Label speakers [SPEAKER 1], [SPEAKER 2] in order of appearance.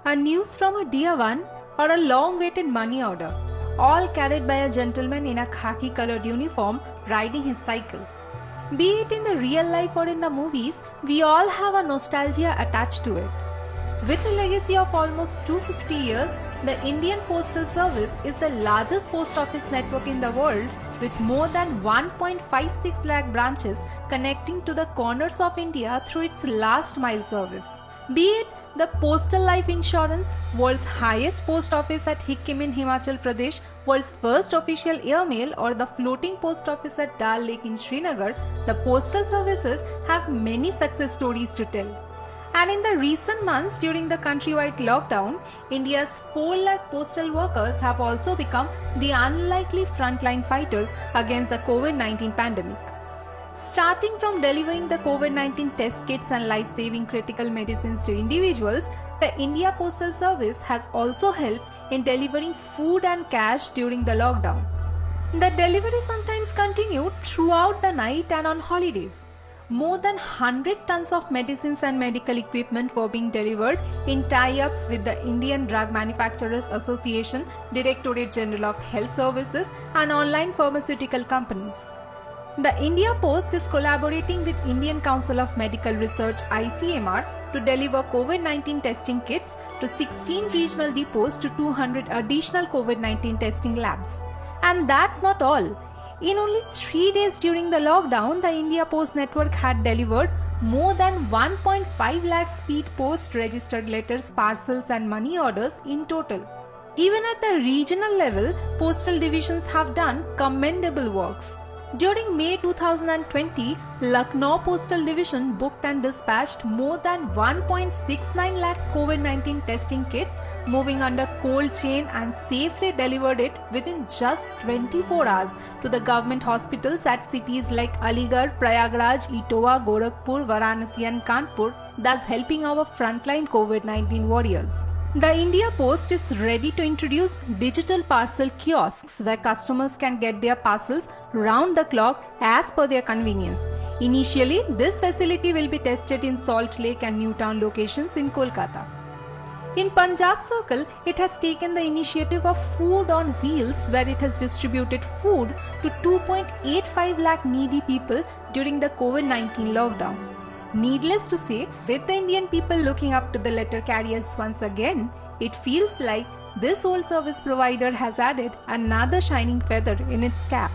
[SPEAKER 1] a news from a dear one, or a long-awaited money order, all carried by a gentleman in a khaki-colored uniform riding his cycle. Be it in the real life or in the movies, we all have a nostalgia attached to it. With a legacy of almost 250 years, the Indian Postal Service is the largest post office network in the world, with more than 1.56 lakh branches connecting to the corners of India through its last mile service. Be it the Postal Life Insurance, world's highest post office at Hikkim in Himachal Pradesh, world's first official airmail, or the floating post office at Dal Lake in Srinagar, the postal services have many success stories to tell. And in the recent months during the countrywide lockdown, India's 4 lakh postal workers have also become the unlikely frontline fighters against the COVID-19 pandemic. Starting from delivering the COVID-19 test kits and life-saving critical medicines to individuals, the India Postal Service has also helped in delivering food and cash during the lockdown. The delivery sometimes continued throughout the night and on holidays. More than 100 tons of medicines and medical equipment were being delivered in tie-ups with the Indian Drug Manufacturers Association, Directorate General of Health Services, and online pharmaceutical companies. The India Post is collaborating with Indian Council of Medical Research (ICMR) to deliver COVID-19 testing kits to 16 regional depots to 200 additional COVID-19 testing labs. And that's not all. In only 3 days during the lockdown, the India Post network had delivered more than 1.5 lakh speed post registered letters, parcels and money orders in total. Even at the regional level, postal divisions have done commendable works. During May 2020, Lucknow Postal Division booked and dispatched more than 1.69 lakhs COVID-19 testing kits, moving under cold chain, and safely delivered it within just 24 hours to the government hospitals at cities like Aligarh, Prayagraj, Etawah, Gorakhpur, Varanasi and Kanpur, thus helping our frontline COVID-19 warriors. The India Post is ready to introduce digital parcel kiosks where customers can get their parcels round the clock as per their convenience. Initially, this facility will be tested in Salt Lake and Newtown locations in Kolkata. In Punjab Circle, it has taken the initiative of Food on Wheels, where it has distributed food to 2.85 lakh needy people during the COVID-19 lockdown. Needless to say, with the Indian people looking up to the letter carriers once again, it feels like this old service provider has added another shining feather in its cap.